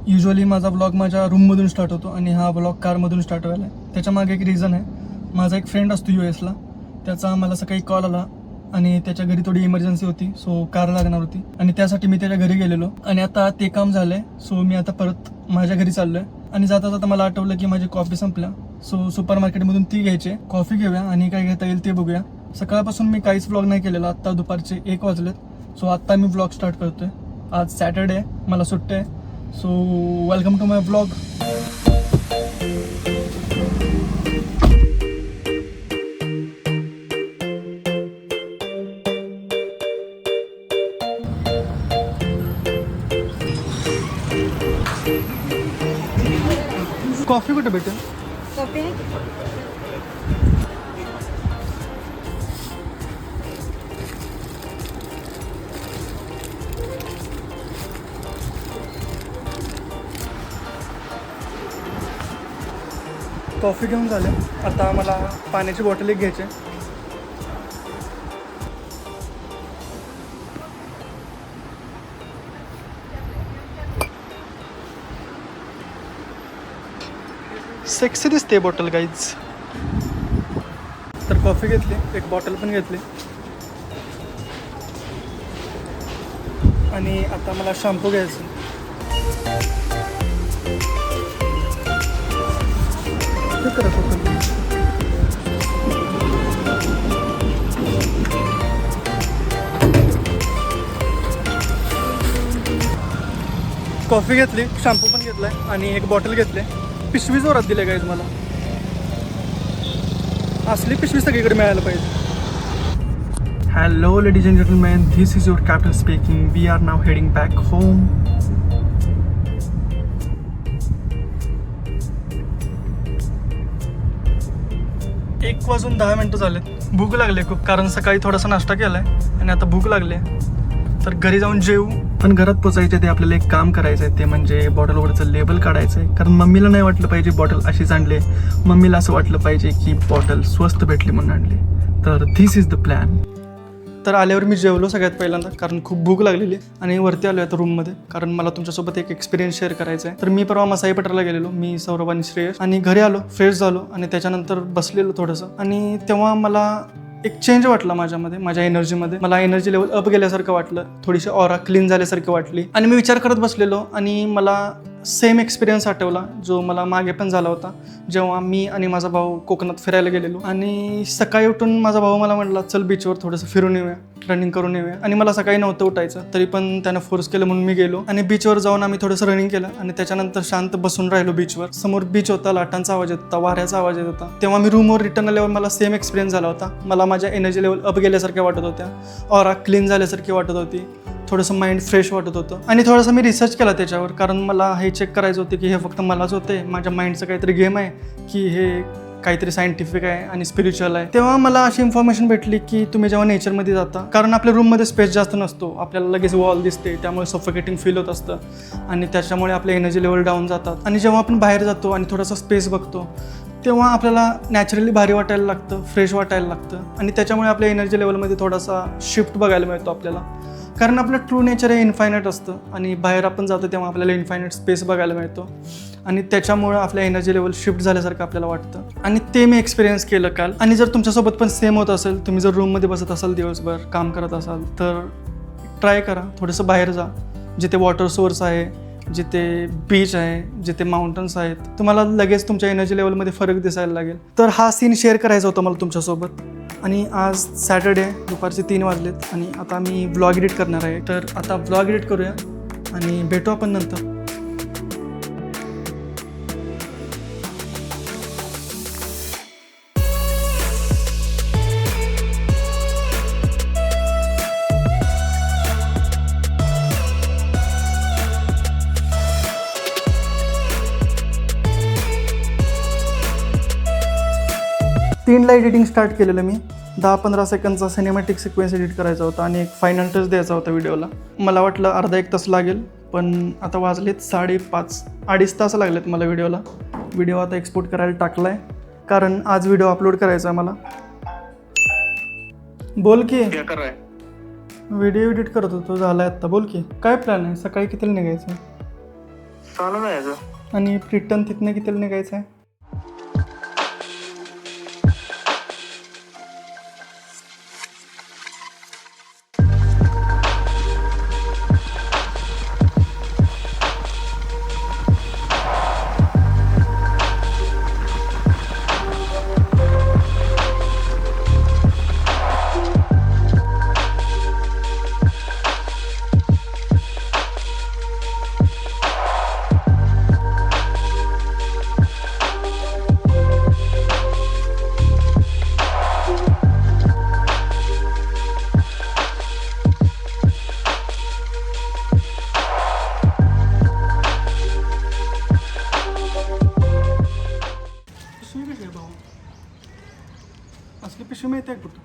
Usually माझा blog माझ्या रूममधून start होतो आणि हा ब्लॉग कारमधून स्टार्ट व्हायला आहे. त्याच्या मागे एक रिझन आहे. माझा एक फ्रेंड असतो US ला, त्याचा मला सकाळी कॉल आला आणि त्याच्या घरी थोडी इमर्जन्सी होती, सो कार लागणार होती आणि त्यासाठी मी त्याच्या घरी गेलेलो आणि आता ते काम झालंय. सो मी आता परत माझ्या घरी चाललोय आणि जाता जाता मला आठवलं की माझी कॉफी संपल्या. सो सुपर मार्केटमधून ती घ्यायची, कॉफी घेऊया आणि काय घेता येईल ते बघूया. सकाळपासून मी काहीच व्लॉग नाही केलेला. आत्ता दुपारचे 1 वाजलेत. सो आत्ता मी व्लॉग स्टार्ट करतोय. आज सॅटर्डे आहे, मला सुट्टी आहे. So welcome to my vlog. Coffee कुठे भेटेल? कॉफी कॉफी घेऊन झाले. आता मला पाण्याची बॉटल एक घ्यायची. सेक्सी दिसते बॉटल गाईज. तर कॉफी घेतली, एक बॉटल पण घेतली आणि आता मला शॅम्पू घ्यायचं. ते करत होतं कॉफी घेतली, शॅम्पू पण घेतलाय आणि एक बॉटल घेतली. पिशवी जोरात दिले गाईज मला. असली पिशवी सगळीकडे मिळायला पाहिजे. Hello ladies and gentleman, this is your captain speaking. We are now heading back home. 1:10 झालेत. भूक लागली खूप, कारण सकाळी थोडासा नाश्ता केलाय आणि आता भूक लागली. तर घरी जाऊन जेवू. पण घरात पोचायचे ते आपल्याला एक काम करायचं आहे, ते म्हणजे बॉटलवरचं लेबल काढायचं आहे. कारण मम्मीला नाही वाटलं पाहिजे बॉटल अशीच आणली, मम्मीला असं वाटलं पाहिजे की बॉटल स्वस्त भेटली म्हणून आणली. तर धिस इज द प्लॅन. तर आल्यावर मी जेवलो सगळ्यात पहिल्यांदा, कारण खूप भूक लागलेली. आणि वरती आलो आता रूममध्ये, कारण मला तुमच्यासोबत एक एक्सपिरियन्स शेअर करायचा आहे. तर मी परवा मसाई पठारला गेलेलो, मी सौरभ आणि श्रेयस, आणि घरी आलो, फ्रेश झालो आणि त्याच्यानंतर बसलेलो थोडंसं. आणि तेव्हा मला एक चेंज वाटला माझ्यामध्ये, माझ्या एनर्जीमध्ये. मला एनर्जी लेवल अप गेल्यासारखं वाटलं, थोडीशी ऑरा क्लीन झाल्यासारखी वाटली. आणि मी विचार करत बसलेलो आणि मला सेम एक्सपिरियन्स आठवला जो मला मागे पण झाला होता, जेव्हा मी आणि माझा भाऊ कोकणात फिरायला गेलेलो. आणि सकाळी उठून माझा भाऊ मला म्हटला, चल बीचवर थोडंसं फिरून येऊया, रनिंग करून येऊया. आणि मला सकाळी नव्हतं उठायचं, तरी पण त्यानं फोर्स केलं म्हणून मी गेलो आणि बीचवर जाऊन आम्ही थोडंसं रनिंग केलं. आणि त्याच्यानंतर शांत बसून राहिलो बीचवर. समोर बीच होता, लाटांचा आवाज येत होता, वाऱ्याचा आवाज येत होता. तेव्हा मी रूमवर रिटर्न आल्यावर मला सेम एक्सपिरियन्स झाला होता. मला माझ्या एनर्जी लेवल अप गेल्यासारख्या वाटत होत्या, ऑरा क्लीन झाल्यासारखी वाटत होती, थोडंसं माइंड फ्रेश वाटत होतं. आणि थोडंसं मी रिसर्च केला त्याच्यावर, कारण मला हे चेक करायचं होतं की हे फक्त मलाच होते, माझ्या माइंडचं काहीतरी गेम आहे की हे काहीतरी सायंटिफिक आहे आणि स्पिरिच्युअल आहे. तेव्हा मला अशी इन्फॉर्मेशन भेटली की तुम्ही जेव्हा नेचरमध्ये जाता, कारण आपल्या रूममध्ये स्पेस जास्त नसतो, आपल्याला लगेच वॉल दिसते, त्यामुळे सफोकेटिंग फील होत असतं आणि त्याच्यामुळे आपले एनर्जी लेवल डाऊन जातात. आणि जेव्हा आपण बाहेर जातो आणि थोडासा स्पेस बघतो, तेव्हा आपल्याला नॅचरली भारी वाटायला लागतं, फ्रेश वाटायला लागतं आणि त्याच्यामुळे आपल्या एनर्जी लेवलमध्ये थोडासा शिफ्ट बघायला मिळतो आपल्याला. कारण आपलं ट्रू नेचर हे इन्फायनाईट असतं आणि बाहेर आपण जातो तेव्हा आपल्याला इन्फायनाईट स्पेस बघायला मिळतो आणि त्याच्यामुळं आपल्या एनर्जी लेवल शिफ्ट झाल्यासारखं आपल्याला वाटतं. आणि ते मी एक्सपिरियन्स केलं काल. आणि जर तुमच्यासोबत पण सेम होत असेल, तुम्ही जर रूममध्ये बसत असाल, दिवसभर काम करत असाल, तर ट्राय करा, थोडंसं बाहेर जा, जिथे वॉटर सोर्स आहे, जिथे बीच आहे, जिथे माउंटन्स आहेत. तुम्हाला लगेच तुमच्या एनर्जी लेवलमध्ये फरक दिसायला लागेल. तर हा सीन शेअर करायचा होता मला तुमच्यासोबत. आणि आज सॅटर्डे, दुपारचे 3 वाजलेत आणि आता मी व्लॉग एडिट करणार आहे. तर आता व्लॉग एडिट करूया आणि भेटू आपण नंतर. तीनला एडिटिंग स्टार्ट केलेलं मी. 10-15 सेकंडचा सिनेमॅटिक सिक्वेन्स एडिट करायचा होता आणि एक फायनल टच द्यायचा होता व्हिडिओला. मला वाटलं अर्धा 1 तास लागेल, पण आता वाजलेत 5:30, 2.5 तास लागलेत मला व्हिडिओला. व्हिडिओ आता एक्सपोर्ट करायला टाकला आहे, कारण आज व्हिडिओ अपलोड करायचा आहे मला. बोल की. क्या कर रहा है? व्हिडिओ एडिट करत होतो, झाला आहे आत्ता. बोल की, काय प्लॅन आहे? सकाळी कितीला निघायचं? चालू जायचं. आणि रिटर्न तिथनं कितीला निघायचं आहे? पिशवी कशी आहे भाऊ? असली पिशवी मिळते कुठं?